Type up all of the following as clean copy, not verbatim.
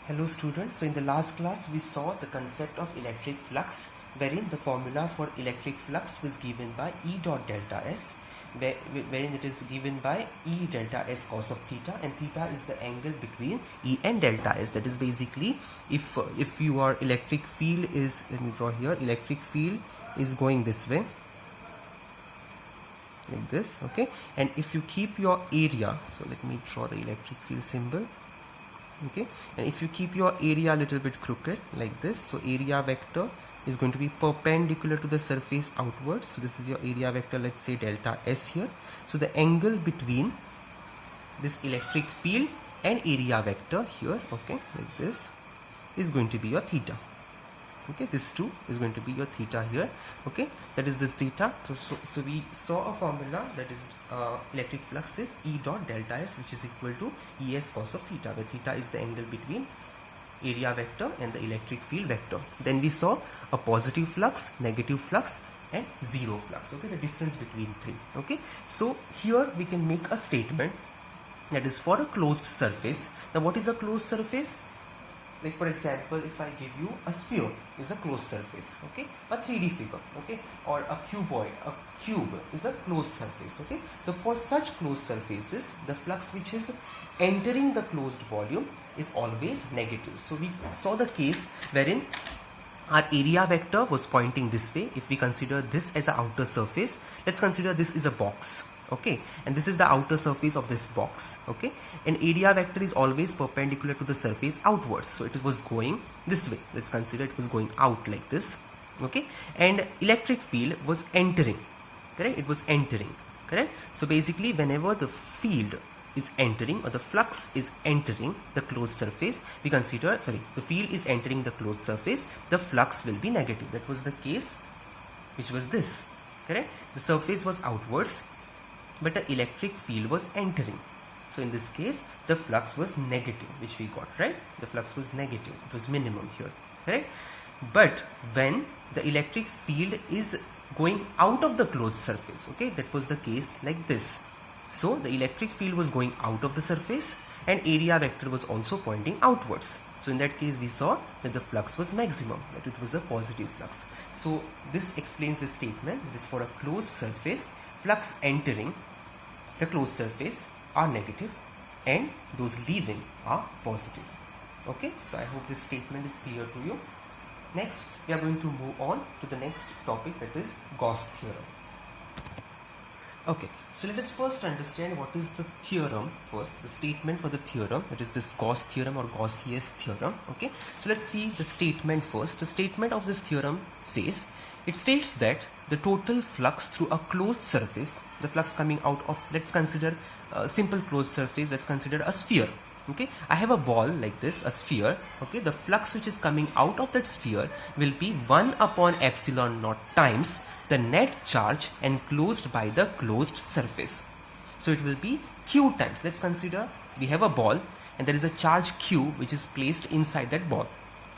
Hello students, so in the last class we saw the concept of electric flux, wherein the formula for electric flux was given by E dot delta S, wherein it is given by E delta S cos of theta, and theta is the angle between E and delta S. That is basically if your electric field is, let me draw here, electric field is going this way like this, okay, and if you keep your area, so let me draw the electric field symbol, okay, and if you keep your area a little bit crooked like this, so area vector is going to be perpendicular to the surface outwards. So this is your area vector, let's say delta S here. So the angle between this electric field and area vector here, okay, like this, is going to be your theta. Okay, this 2 is going to be your theta here, okay, that is this theta. So we saw a formula that is electric flux is E dot delta S, which is equal to ES cos of theta, where theta is the angle between area vector and the electric field vector. Then we saw a positive flux, negative flux, and zero flux, okay, the difference between 3, okay. So here we can make a statement that is for a closed surface. Now what is a closed surface? Like for example, if I give you a sphere is a closed surface, okay, a 3D figure, okay, or a cuboid, a cube is a closed surface, okay. So for such closed surfaces, the flux which is entering the closed volume is always negative. So we saw the case wherein our area vector was pointing this way. If we consider this as an outer surface, let's consider this is a box, okay, and this is the outer surface of this box, okay, and area vector is always perpendicular to the surface outwards, so it was going this way. Let's consider it was going out like this, okay, and electric field was entering, correct, it was entering, correct. So basically whenever the field is entering or the flux is entering the closed surface, we consider, the field is entering the closed surface, the flux will be negative. That was the case which was this, correct. The surface was outwards, but the electric field was entering. So in this case, the flux was negative, which we got, right? The flux was negative. It was minimum here, correct? But when the electric field is going out of the closed surface, okay, that was the case like this. So the electric field was going out of the surface and area vector was also pointing outwards. So in that case, we saw that the flux was maximum, that it was a positive flux. So this explains the statement. It is for a closed surface, flux entering the closed surface are negative and those leaving are positive. Okay, so I hope this statement is clear to you. Next, we are going to move on to the next topic, that is Gauss theorem. Okay, so let us first understand what is the theorem first, the statement for the theorem, that is this Gauss theorem or Gaussian theorem. Okay, so let's see the statement first. The statement of this theorem says, it states that the total flux through a closed surface, the flux coming out of, let's consider a simple closed surface, let's consider a sphere. Okay, I have a ball like this, a sphere, okay, the flux which is coming out of that sphere will be 1 upon epsilon naught times the net charge enclosed by the closed surface. So it will be Q times, let's consider we have a ball and there is a charge Q which is placed inside that ball.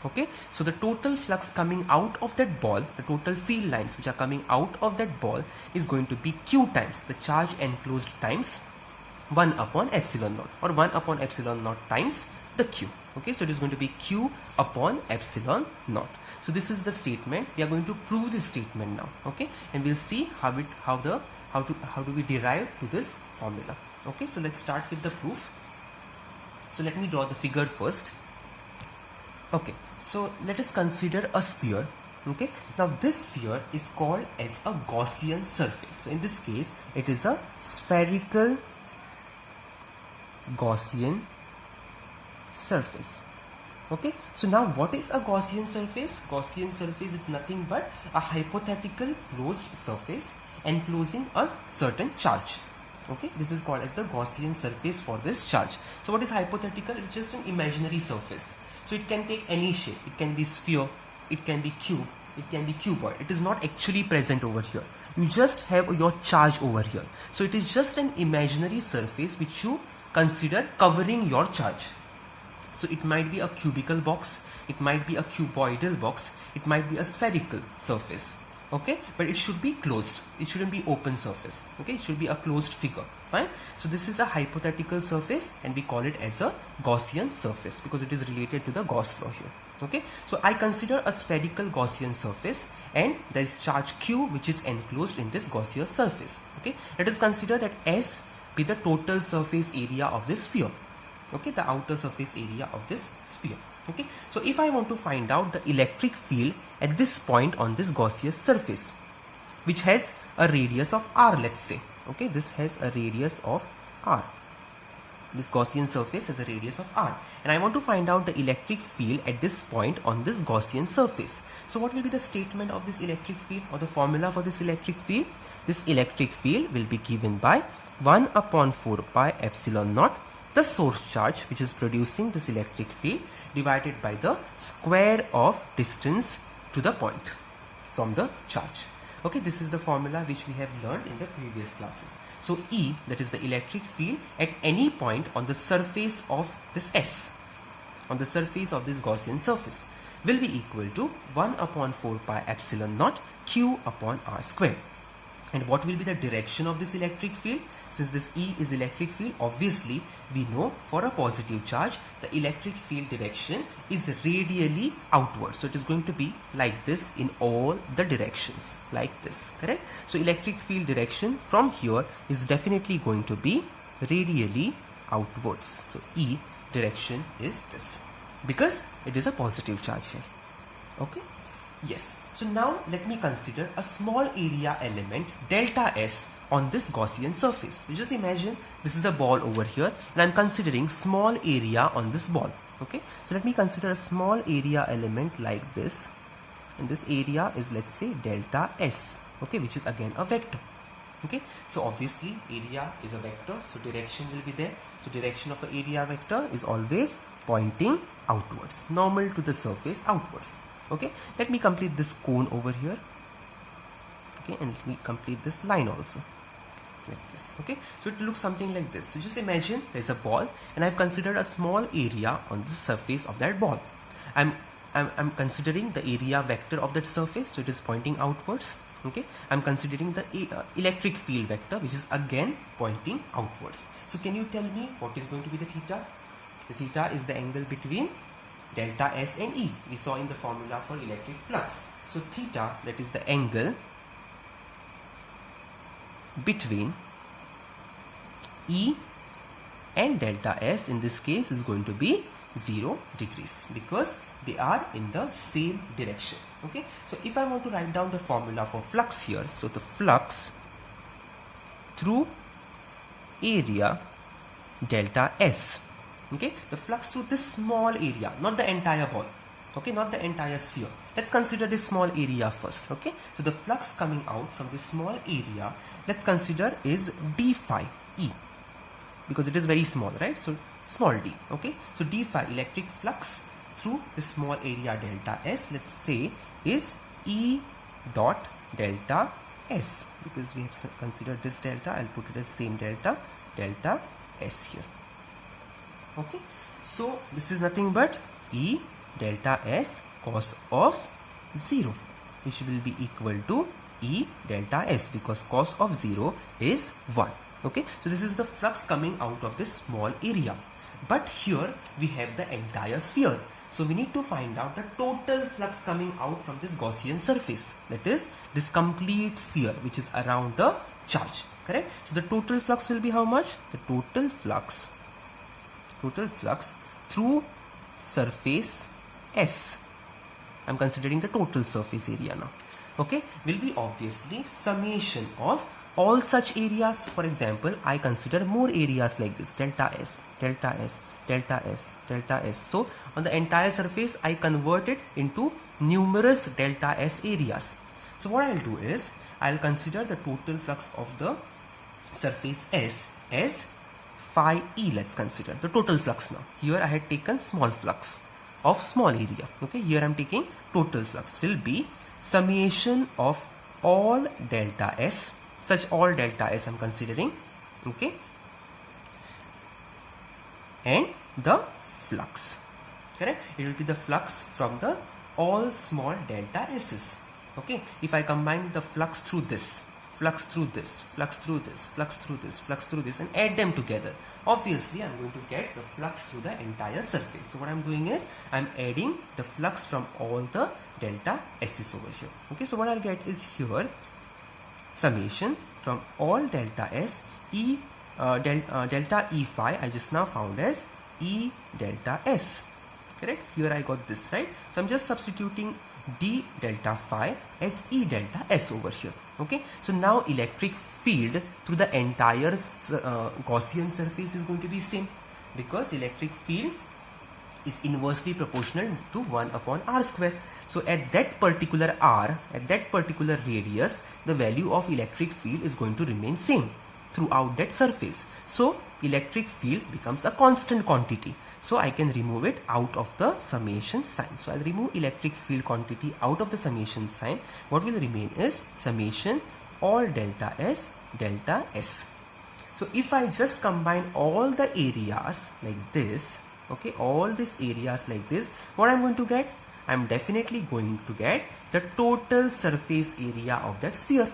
Okay, so the total flux coming out of that ball, the total field lines which are coming out of that ball is going to be Q times the charge enclosed times 1 upon epsilon naught, or 1 upon epsilon naught times the Q. Okay, so it is going to be Q upon epsilon naught. So this is the statement. We are going to prove this statement now. Okay, and we'll see how do we derive to this formula. Okay, so let's start with the proof. So let me draw the figure first. Okay, so let us consider a sphere. Okay, now this sphere is called as a Gaussian surface. So in this case, it is a spherical Gaussian surface. Okay, so now what is a Gaussian surface? Gaussian surface is nothing but a hypothetical closed surface enclosing a certain charge. Okay, this is called as the Gaussian surface for this charge. So what is hypothetical? It's just an imaginary surface. So it can take any shape. It can be sphere, it can be cube, it can be cuboid. It is not actually present over here. You just have your charge over here. So it is just an imaginary surface which you consider covering your charge. So it might be a cubical box, it might be a cuboidal box, it might be a spherical surface. okay, but it should be closed. It shouldn't be open surface, okay, it should be a closed figure. Fine. So this is a hypothetical surface and we call it as a Gaussian surface because it is related to the Gauss law here. Okay, so I consider a spherical Gaussian surface and there is charge Q which is enclosed in this Gaussian surface. Okay, let us consider that S be the total surface area of this sphere. Okay, the outer surface area of this sphere. Okay, so if I want to find out the electric field at this point on this Gaussian surface, which has a radius of r, let's say. Okay, this has a radius of r. This Gaussian surface has a radius of r, and I want to find out the electric field at this point on this Gaussian surface. So what will be the statement of this electric field, or the formula for this electric field? This electric field will be given by 1 upon 4 pi epsilon naught, the source charge which is producing this electric field, divided by the square of distance to the point from the charge. Okay, this is the formula which we have learned in the previous classes. So E, that is the electric field at any point on the surface of this S, on the surface of this Gaussian surface, will be equal to 1 upon 4 pi epsilon naught Q upon r square. And what will be the direction of this electric field? Since this E is electric field, obviously we know for a positive charge the electric field direction is radially outward. So it is going to be like this in all the directions, like this, correct? So electric field direction from here is definitely going to be radially outwards. So E direction is this because it is a positive charge here. Okay, yes. So now let me consider a small area element delta S on this Gaussian surface. So just imagine this is a ball over here and I'm considering small area on this ball. Okay, so let me consider a small area element like this, and this area is, let's say, delta S, okay, which is again a vector. Okay, so obviously area is a vector, so direction will be there. So direction of an area vector is always pointing outwards, normal to the surface outwards. Okay, let me complete this cone over here. Okay, and let me complete this line also, like this. Okay, so it looks something like this. So just imagine there's a ball and I've considered a small area on the surface of that ball. I'm considering the area vector of that surface, so it is pointing outwards. Okay, I'm considering the electric field vector, which is again pointing outwards. So can you tell me what is going to be the theta? The theta is the angle between delta S and E we saw in the formula for electric flux. So theta, that is the angle between E and delta S, in this case is going to be 0 degrees because they are in the same direction. Okay, so if I want to write down the formula for flux here, so the flux through area delta S, okay, the flux through this small area, not the entire ball, okay, not the entire sphere. Let's consider this small area first. Okay, so the flux coming out from this small area, let's consider is d phi E, because it is very small, right? So small d. Okay, so d phi electric flux through this small area delta S, let's say, is E dot delta S, because we have considered this delta. I'll put it as same delta S here. Okay, so this is nothing but E delta S cos of 0, which will be equal to E delta S, because cos of 0 is 1. Okay, so this is the flux coming out of this small area, but here we have the entire sphere. So we need to find out the total flux coming out from this Gaussian surface, that is this complete sphere which is around the charge, correct? So the total flux will be how much? The total flux through surface S, I'm considering the total surface area now, okay, will be obviously summation of all such areas. For example, I consider more areas like this, delta S, delta S, delta S, delta S. So on the entire surface I convert it into numerous delta S areas. So what I'll do is I'll consider the total flux of the surface S as phi E. Let's consider the total flux now. Here I had taken small flux of small area. Okay, here I'm taking total flux will be summation of all delta S, such all delta S I'm considering, okay, and the flux, correct? It will be the flux from the all small delta S's. Okay, if I combine the flux through this, flux through this, flux through this, flux through this, flux through this, and add them together, obviously I'm going to get the flux through the entire surface. So what I'm doing is I'm adding the flux from all the delta S's over here. Okay, so what I'll get is here summation from all delta S delta E phi I just now found as E delta S. Correct? Here I got this, right? So I'm just substituting D delta phi as E delta S over here. Okay, so now electric field through the entire Gaussian surface is going to be same, because electric field is inversely proportional to 1 upon r square. So at that particular r, at that particular radius, the value of electric field is going to remain same throughout that surface. So electric field becomes a constant quantity. So I can remove it out of the summation sign. So I'll remove electric field quantity out of the summation sign. What will remain is summation all delta S. So if I just combine all the areas like this, okay, all these areas like this, what I'm going to get? I'm definitely going to get the total surface area of that sphere.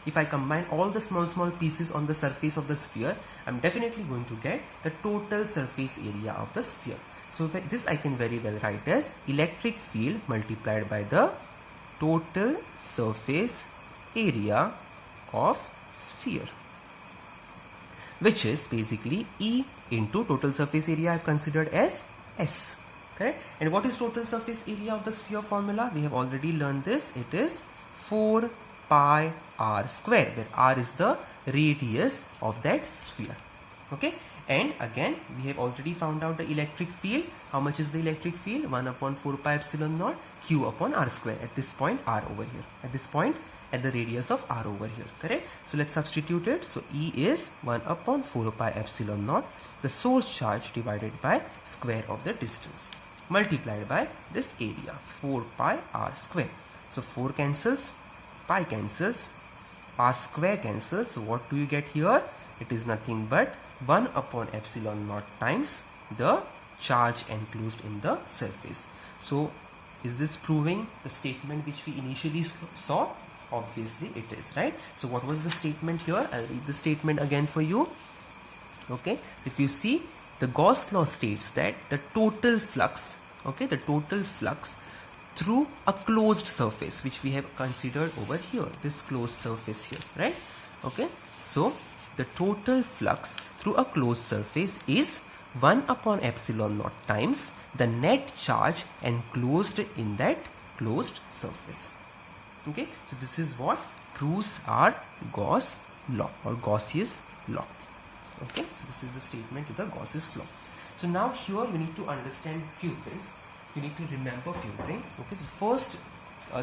If I combine all the small pieces on the surface of the sphere, I'm definitely going to get the total surface area of the sphere. So this I can very well write as electric field multiplied by the total surface area of sphere, which is basically E into total surface area I've considered as S. Correct? And what is total surface area of the sphere formula? We have already learned this. It is 4 pi r square, where r is the radius of that sphere. Okay, and again we have already found out the electric field. How much is the electric field? 1 upon 4 pi epsilon naught q upon r square at this point r over here, at this point at the radius of r over here. Correct? So let's substitute it. So E is 1 upon 4 pi epsilon naught, the source charge divided by square of the distance, multiplied by this area 4 pi r square. So 4 cancels, pi cancels, r square cancels. So what do you get here? It is nothing but 1 upon epsilon naught times the charge enclosed in the surface. So is this proving the statement which we initially saw? Obviously it is, right? So what was the statement here? I'll read the statement again for you. Okay, if you see, the Gauss law states that the total flux, okay, the total flux through a closed surface, which we have considered over here, this closed surface here, right? Okay, so the total flux through a closed surface is 1 upon epsilon naught times the net charge enclosed in that closed surface. Okay, so this is what proves our Gauss law or Gaussian law. Okay, so this is the statement to the Gauss's law. So now here you need to understand few things. You need to remember few things. Okay, so first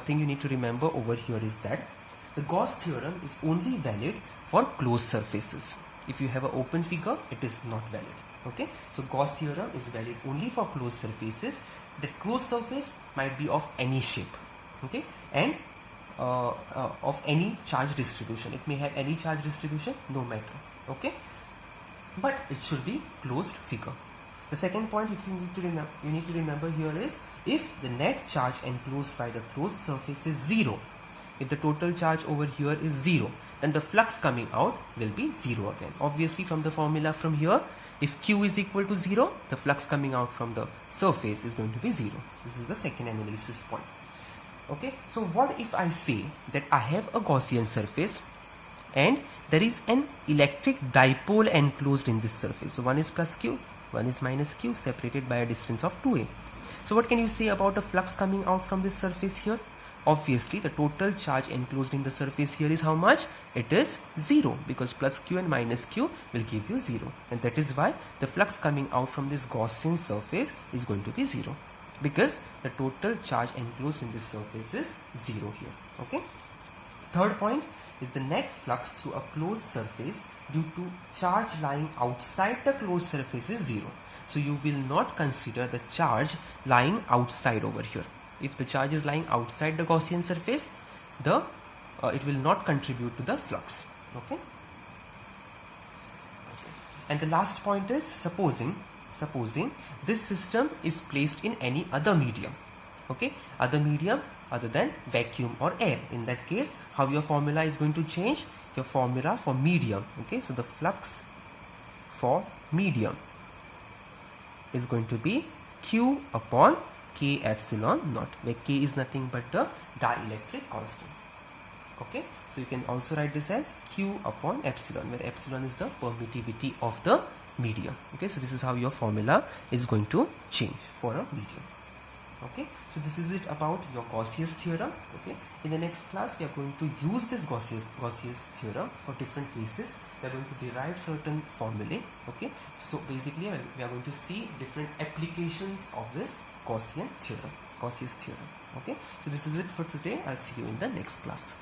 thing you need to remember over here is that the Gauss theorem is only valid for closed surfaces. If you have an open figure, it is not valid. Okay, so Gauss theorem is valid only for closed surfaces. The closed surface might be of any shape, okay, and of any charge distribution. It may have any charge distribution, no matter, okay, but it should be closed figure. The second point which you need to remember here is, if the net charge enclosed by the closed surface is 0, if the total charge over here is 0, then the flux coming out will be 0 again. Obviously from the formula from here, if Q is equal to 0, the flux coming out from the surface is going to be 0. This is the second analysis point. Okay, so what if I say that I have a Gaussian surface and there is an electric dipole enclosed in this surface. So one is plus Q, one is minus Q, separated by a distance of 2a. So what can you say about the flux coming out from this surface here? Obviously the total charge enclosed in the surface here is how much? It is 0, because plus Q and minus Q will give you 0, and that is why the flux coming out from this Gaussian surface is going to be 0, because the total charge enclosed in this surface is 0 here. Okay. Third point is the net flux through a closed surface due to charge lying outside the closed surface is 0. So you will not consider the charge lying outside over here. If the charge is lying outside the Gaussian surface, it will not contribute to the flux. Okay. And the last point is, supposing this system is placed in any other medium. Okay, other medium other than vacuum or air. In that case, how your formula is going to change? Your formula for medium, okay, so the flux for medium is going to be Q upon K epsilon naught, where K is nothing but the dielectric constant. Okay, so you can also write this as Q upon epsilon, where epsilon is the permittivity of the medium. Okay, so this is how your formula is going to change for a medium. Okay, so this is it about your Gaussian theorem. Okay, in the next class we are going to use this Gaussian theorem for different cases. We are going to derive certain formulae. Okay, so basically we are going to see different applications of this Gaussian theorem. Okay, so this is it for today. I'll see you in the next class.